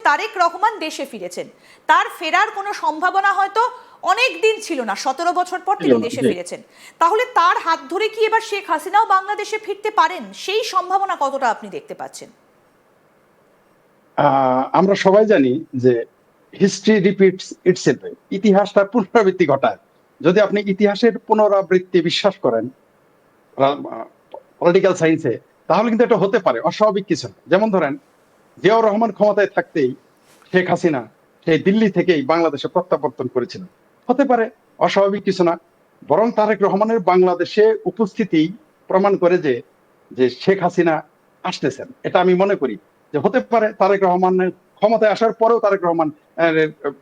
তারেক রহমান দেশে ফিরেছেন, তার ফেরার কোনো সম্ভাবনা হয়তো অনেক দিন ছিল না, 17 বছর পর তিনি দেশে ফিরেছেন। তাহলে তার হাত ধরে কি এবার শেখ হাসিনাও বাংলাদেশে ফিরতে পারেন? সেই সম্ভাবনা কতটা আপনি দেখতে পাচ্ছেন? আমরা সবাই জানি যে হিস্ট্রি রিপিটস ইটসেলফ, ইতিহাসটা পুনরাবৃত্তি ঘটায়। যদি আপনি ইতিহাসের পুনরাবৃত্তি বিশ্বাস করেন পলিটিক্যাল সায়েন্সে, তাহলে কিন্তু এটা হতে পারে, অস্বাভাবিক কিছু না। যেমন ধরেন, জিয়াউর রহমান ক্ষমতায় থাকতেই শেখ হাসিনা সেই দিল্লি থেকেই বাংলাদেশে প্রত্যাবর্তন করেছিলেন, হতে পারে, অস্বাভাবিক কিছু না। বরং তারেক রহমানের বাংলাদেশে উপস্থিতি প্রমাণ করে যে যে শেখ হাসিনা আসতেছেন, এটা আমি মনে করি যে হতে পারে। তারেক রহমানের ক্ষমতায় আসার পরেও, তারেক রহমান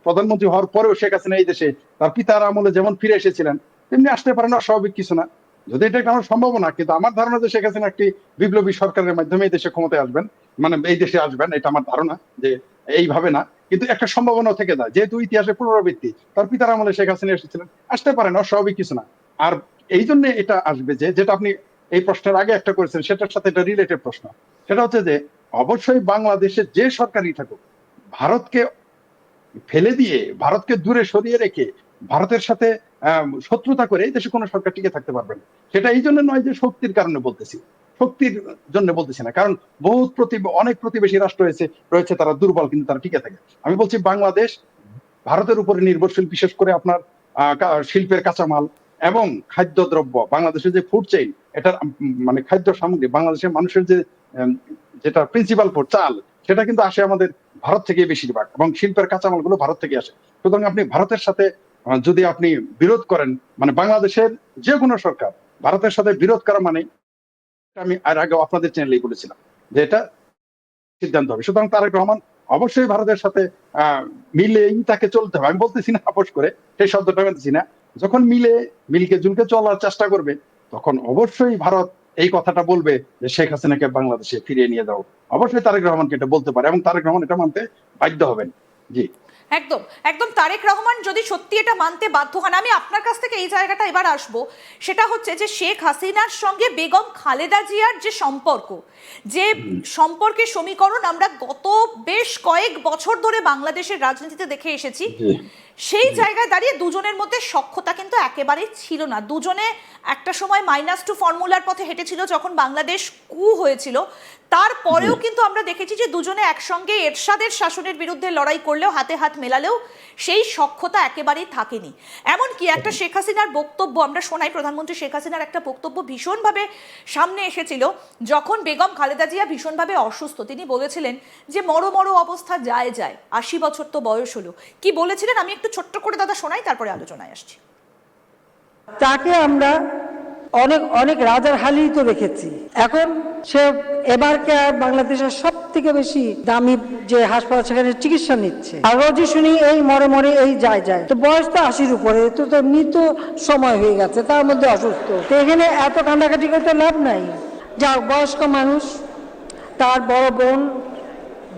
প্রধানমন্ত্রী হওয়ার পরেও শেখ হাসিনা এই দেশে তার পিতার আমলে যেমন ফিরে এসেছিলেন, তেমনি আসতে পারেন, অস্বাভাবিক কিছু না। যদি এটা একটা আমার সম্ভাবনা, কিন্তু আমার ধারণা যে শেখ হাসিনা একটি বিপ্লবী সরকারের মাধ্যমে এই দেশে ক্ষমতায় আসবেন, মানে এই দেশে আসবেন, এটা আমার ধারণা যে এইভাবে না। কিন্তু একটা সম্ভাবনা থেকে যায়, যেহেতু ইতিহাসের পুনরাবৃত্তি, তার পিতার আমলে শেখ হাসিনা এসেছিলেন, আসতে পারেন, অস্বাভাবিক কিছু না। আর এই জন্য এটা আসবে যে, যেটা আপনি এই প্রশ্নের আগে একটা করেছেন, সেটার সাথে এটা রিলেটেড প্রশ্ন। সেটা হচ্ছে যে অবশ্যই বাংলাদেশে যে সরকারই থাকুক, ভারতকে ফেলে দিয়ে, ভারতকে দূরে সরিয়ে রেখে, ভারতের সাথে শত্রুতা করে এই দেশে কোনো সরকার টিকে থাকতে পারবে না। সেটা এই জন্য নয় যে শক্তির কারণে বলতেছি, শক্তির জন্য বলতেছি না, কারণ অনেক প্রতিবেশী রাষ্ট্র রয়েছে, তারা দুর্বল কিন্তু তারা টিকে থাকে। আমি বলছি বাংলাদেশ ভারতের উপরে নির্ভরশীল, বিশেষ করে আপনার শিল্পের কাঁচামাল এবং খাদ্যদ্রব্য, বাংলাদেশের যে ফুড চেইন, এটার মানে খাদ্য সামগ্রী, বাংলাদেশের মানুষের যে যেটা প্রিন্সিপাল ফুড, চাল, সেটা কিন্তু আসে আমাদের ভারত থেকে বেশিরভাগ, এবং শিল্পের কাঁচামাল গুলো ভারত থেকে আসে। সুতরাং আপনি ভারতের সাথে যদি আপনি বিরোধ করেন, মানে বাংলাদেশের যে কোনো সরকার ভারতের সাথে বিরোধ করা মানে, আমি আর আগে আপনাদের চ্যানেলেই বলেছিলাম যে এটা সিদ্ধান্ত হবে। সুতরাং তারেক রহমান অবশ্যই ভারতের সাথে মিলেই তাকে চলতে হবে। আমি বলতেছি না আপোষ করে, সেই শব্দটা বলতেছি না। যখন মিলকে জুলকে চলার চেষ্টা করবে, তখন অবশ্যই ভারত এই কথাটা বলবে যে শেখ হাসিনাকে বাংলাদেশে ফিরিয়ে নিয়ে যাও। অবশ্যই তারেক রহমানকে এটা বলতে পারে, এবং তারেক রহমান এটা মানতে বাধ্য হবেন। জি, একদম একদম। তারেক রহমান যদি সত্যি এটা মানতে বাধ্য হন, আমি আপনার কাছ থেকে এই জায়গাটা এবার আসবো, সেটা হচ্ছে যে শেখ হাসিনার সঙ্গে বেগম খালেদা জিয়ার যে সম্পর্ক, যে সম্পর্কের সমীকরণ আমরা গত বেশ কয়েক বছর ধরে বাংলাদেশের রাজনীতিতে দেখে এসেছি, সেই জায়গায় দাঁড়িয়ে দুজনের মধ্যে সখ্যতা কিন্তু একেবারেই ছিল না। দুজনে একটা সময় -2 ফর্মুলার পথে হেঁটেছিল যখন বাংলাদেশ কু হয়েছিল। তারপরেও কিন্তু আমরা দেখেছি যে দুজনে একসঙ্গে এরশাদের শাসনের বিরুদ্ধে লড়াই করলেও, হাতে হাত মেলালেও সেই সখ্যতা একেবারেই থাকেনি। এমনকি একটা শেখ হাসিনার বক্তব্য আমরা শোনাই, প্রধানমন্ত্রী শেখ হাসিনার একটা বক্তব্য ভীষণভাবে সামনে এসেছিল যখন বেগম খালেদা জিয়া ভীষণভাবে অসুস্থ। তিনি বলেছিলেন যে মরো মরো অবস্থা যায় যায়, 80 বছর তো বয়স হলো। কি বলেছিলেন আমি একটু ছোট্ট করে দাদা শোনাই, তারপরে আলোচনায় আসছি। তাকে আমরা অনেক অনেক রাজার হালি তো রেখেছি, এখন সে এবারকে বাংলাদেশের সব থেকে বেশি দামি যে হাসপাতাল, সেখানে চিকিৎসা নিচ্ছে। আর রোজই শুনি এই মরে মরে এই যায় যায়, তো বয়স তো 80-র উপরে, তো মৃত সময় হয়ে গেছে, তার মধ্যে অসুস্থ, তো এখানে এত কান্নাকাটি করতে লাভ নাই। যা বয়স্ক মানুষ, তার বড় বোন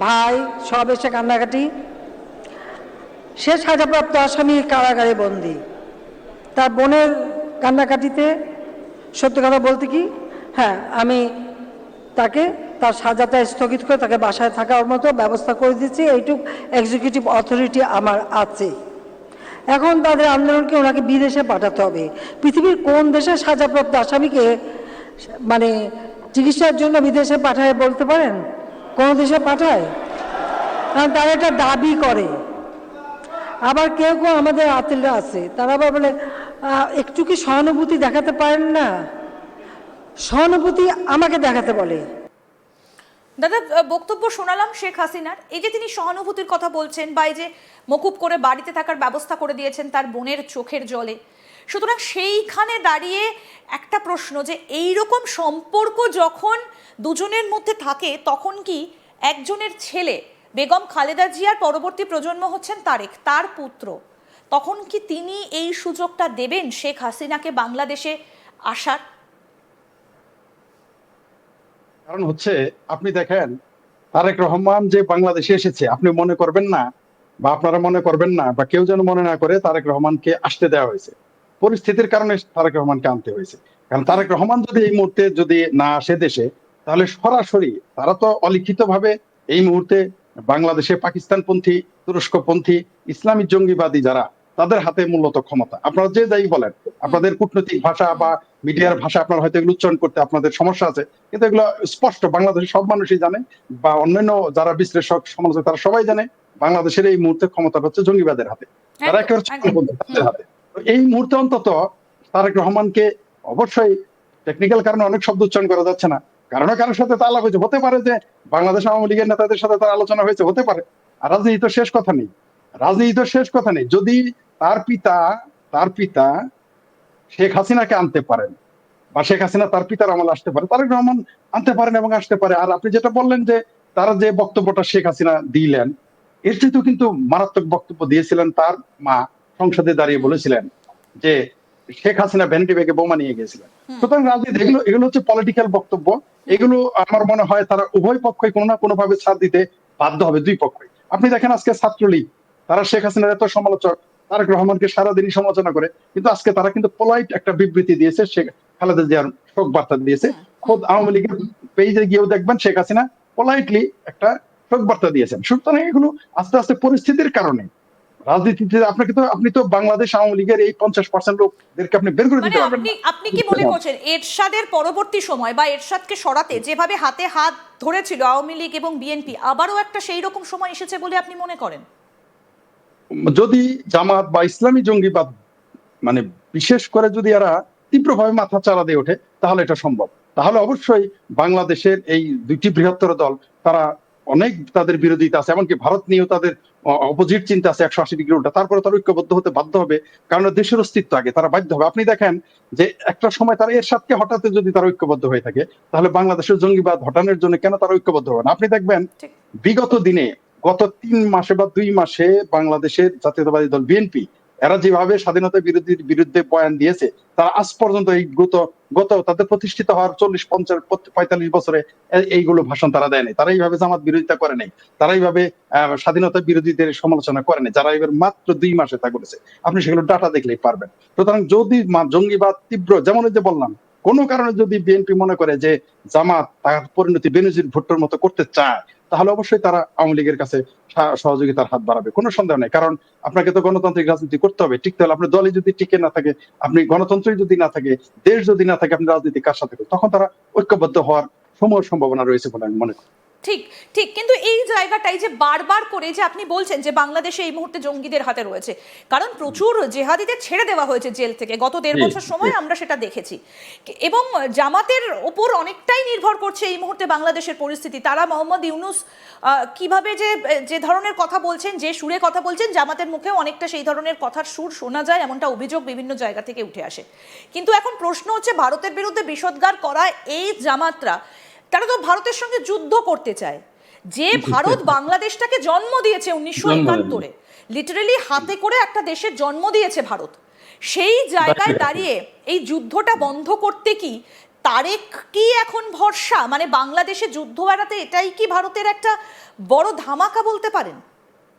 ভাই সব এসে কান্নাকাটি। সে সাজাপ্রাপ্ত আসামি, কারাগারে বন্দী। তার বোনের কান্নাকাটিতে সত্যি কথা বলতে কি, হ্যাঁ, আমি তাকে তার সাজাটা স্থগিত করে তাকে বাসায় থাকার মতো ব্যবস্থা করে দিচ্ছি, এইটুক এক্সিকিউটিভ অথরিটি আমার আছে। এখন তাদের আন্দোলনকে ওনাকে বিদেশে পাঠাতে হবে। পৃথিবীর কোন দেশে সাজাপ্রাপ্ত আসামিকে মানে চিকিৎসার জন্য বিদেশে পাঠায় বলতে পারেন? কোন দেশে পাঠায়? কারণ তারা একটা দাবি করে। আবার কেউ কেউ আমাদের আত্মীয়রা আছে, তারা আবার বলে একটু কি সহানুভূতি দেখাতে পারেন না? সহানুভূতি আমাকে দেখাতে বলে। দাদা, বক্তব্য শোনালাম শেখ হাসিনার, এই যে তিনি সহানুভূতির কথা বলছেন, বা এই যে মকুব করে বাড়িতে থাকার ব্যবস্থা করে দিয়েছেন তার বোনের চোখের জলে, সুতরাং সেইখানে দাঁড়িয়ে একটা প্রশ্ন, যে এই রকম সম্পর্ক যখন দুজনের মধ্যে থাকে, তখন কি একজনের ছেলে বেগম খালেদা জিয়ার পরবর্তী প্রজন্ম হচ্ছেন তারেক, তার পুত্র, তখন কি তিনি এই সুযোগটা দেবেন শেখ হাসিনাকে বাংলাদেশে আসার? কারণ হচ্ছে, আপনি দেখেন, তারেক রহমান যে বাংলাদেশে এসেছে, আপনি মনে করবেন না, বা আপনারা মনে করবেন না, বা কেউ যেন মনে না করে তারেক রহমানকে আসতে দেওয়া হয়েছে। পরিস্থিতির কারণে তারেক রহমানকে আনতে হয়েছে। কারণ তারেক রহমান যদি এই মুহূর্তে যদি না আসে দেশে, তাহলে সরাসরি তারা তো অলিখিত ভাবে এই মুহূর্তে বাংলাদেশে পাকিস্তানপন্থী, তুরস্কপন্থী, ইসলামী জঙ্গিবাদী যারা, তাদের হাতে মূলত ক্ষমতা। আপনারা যে যাই বলেন, আপনাদের কূটনৈতিক ভাষা বা মিডিয়ার ভাষা আপনারা হয়তো এগুলো উচ্চারণ করতে আপনাদের সমস্যা আছে, কিন্তু এগুলো স্পষ্ট বাংলাদেশের সব মানুষই জানে, বা অন্যান্য যারা বিশ্লেষক সমালোচক তারা সবাই জানে, বাংলাদেশের এই মুহূর্তে ক্ষমতা হচ্ছে জঙ্গিবাদের হাতে, তারা একেবারে চরমপন্থী, তাদের হাতে। তো এই মুহূর্তে অন্তত তারেক রহমানকে অবশ্যই, টেকনিক্যাল কারণে অনেক শব্দ উচ্চারণ করা যাচ্ছে না, কারোর সাথে তার আলাপ হয়েছে, হতে পারে যে বাংলাদেশ আওয়ামী লীগের নেতাদের সাথে তার আলোচনা হয়েছে, হতে পারে। আর রাজনীতি তো শেষ কথা নেই, রাজনীতি তো শেষ কথা নেই। যদি তার পিতা শেখ হাসিনাকে আনতে পারেন, বা শেখ হাসিনা তার পিতার আমলে আসতে পারে, তারেক রহমান আনতে পারেন এবং আসতে পারে। আর আপনি যেটা বললেন যে তারা যে বক্তব্যটা শেখ হাসিনা দিলেন, এর চেয়ে কিন্তু মারাত্মক বক্তব্য দিয়েছিলেন তার মা, সংসদে দাঁড়িয়ে বলেছিলেন যে শেখ হাসিনা ভ্যানিটি ব্যাগে বোমা নিয়ে গেছিলেন। সুতরাং রাজনীতি এগুলো হচ্ছে পলিটিক্যাল বক্তব্য। এগুলো আমার মনে হয় তারা উভয় পক্ষই কোনো না কোনো ভাবে ছাড় দিতে বাধ্য হবে, দুই পক্ষই। আপনি দেখেন আজকে ছাত্রলীগ, তারা শেখ হাসিনার এত সমালোচক, তারেক রহমানকে সারাদিনই সমালোচনা করে, কিন্তু আজকে তারা কিন্তু পোলাইট একটা বিবৃতি দিয়েছে, শেখ খালেদা জিয়ার শোক বার্তা দিয়েছে। খোদ আওয়ামী লীগের পেজে গিয়েও দেখবেন শেখ হাসিনা পোলাইটলি একটা শোক বার্তা দিয়েছেন। সুতরাং এগুলো আস্তে আস্তে পরিস্থিতির কারণে রাজনীতিতে আপনি তো বাংলাদেশ আওয়ামী লীগের এই 50% লোকদেরকে আপনি বের করে মানে দিতে পারবেন না। আপনি কি মনে করছেন এরশাদের পরবর্তী সময় বা এরশাদকে সরাতে যেভাবে হাতে হাত ধরেছিল আওয়ামী লীগ এবং বিএনপি, আবারও একটা সেই রকম সময় এসেছে বলে আপনি মনে করেন? যদি জামাত বা ইসলামী জঙ্গিবাদ, মানে বিশেষ করে যদি এরা তীব্রভাবে মাথা চাড়া দিয়ে ওঠে, তাহলে এটা সম্ভব। তাহলে অবশ্যই বাংলাদেশের এই দুইটি বৃহত্তর দল, তারা অনেক তাদের বিরোধিতা আছে, এমনকি ভারত নিয়েও তাদের অপোজিট চিন্তা আছে 180 ডিগ্রি উল্টা, তারপরে তারা ঐক্যবদ্ধ হতে বাধ্য হবে, কারণ দেশের অস্তিত্ব আগে, তারা বাধ্য হবে। আপনি দেখেন যে একটা সময় তারা এরশাদকে হঠাৎ যদি তারা ঐক্যবদ্ধ হয়ে থাকে, তাহলে বাংলাদেশের জঙ্গিবাদ হটানোর জন্য কেন তারা ঐক্যবদ্ধ হবে না? আপনি দেখবেন বিগত দিনে, গত 3 মাসে বা 2 মাসে বাংলাদেশের জাতীয়তাবাদী দল বিএনপি, এরা যেভাবে স্বাধীনতা বিরুদ্ধে বয়ান দিয়েছে, তারা আজ পর্যন্ত এই গত তাদের প্রতিষ্ঠিত হওয়ার 40-50-45 বছরে এইগুলো ভাষণ তারা দেয়নি। তারা এইভাবে জামাত বিরোধিতা করে নাই, তারা এইভাবে স্বাধীনতা বিরোধীদের সমালোচনা করে নাই, যারা এবার মাত্র 2 মাসে তা করেছে। আপনি সেগুলো ডাটা দেখলেই পারবেন। সুতরাং যদি জঙ্গিবাদ তীব্র, যেমন যে বললাম, কোনো কারণে যদি বিএনপি মনে করে যে জামাত তার পরিণতি বেনজির ভুট্টোর মতো করতে চায়, তাহলে অবশ্যই তারা আওয়ামী লীগের কাছে সহযোগিতার হাত বাড়াবে, কোনো সন্দেহ নেই। কারণ আপনাকে তো গণতান্ত্রিক রাজনীতি করতে হবে, টিকতে হলে। আপনার দলই যদি টিকে না থাকে, আপনি গণতন্ত্রই যদি না থাকে, দেশ যদি না থাকে, আপনি রাজনীতি কার সাথে করবেন? তখন তারা ঐক্যবদ্ধ হওয়ার সম্ভাবনা রয়েছে বলে আমি মনে করি। ঠিক ঠিক, কিন্তু এই জায়গাটাই যে বারবার করে যে আপনি বলছেন যে বাংলাদেশে এই মুহূর্তে জঙ্গিদের হাতে রয়েছে, কারণ প্রচুর জেহাদিদের ছেড়ে দেওয়া হয়েছে জেল থেকে গত 1.5 বছর সময়, আমরা সেটা দেখেছি। এবং জামাতের ওপর অনেকটাই নির্ভর করছে এই মুহূর্তে বাংলাদেশের পরিস্থিতি। তারা মোহাম্মদ ইউনূস কিভাবে যে ধরনের কথা বলছেন, যে সুরে কথা বলছেন, জামাতের মুখেও অনেকটা সেই ধরনের কথার সুর শোনা যায়, এমনটা অভিযোগ বিভিন্ন জায়গা থেকে উঠে আসে। কিন্তু এখন প্রশ্ন হচ্ছে, ভারতের বিরুদ্ধে বিষোদ্গার করা এই জামাতরা, তারা তো ভারতের সঙ্গে যুদ্ধ করতে চায়। যে ভারত বাংলাদেশটাকে জন্ম দিয়েছে 1971-এ, লিটারালি হাতে করে একটা দেশের জন্ম দিয়েছে ভারত, সেই জায়গায় দাঁড়িয়ে এই যুদ্ধটা বন্ধ করতে কি তারেক কি এখন ভরসা? মানে বাংলাদেশে যুদ্ধ এড়াতে এটাই কি ভারতের একটা বড় ধামাকা বলতে পারেন?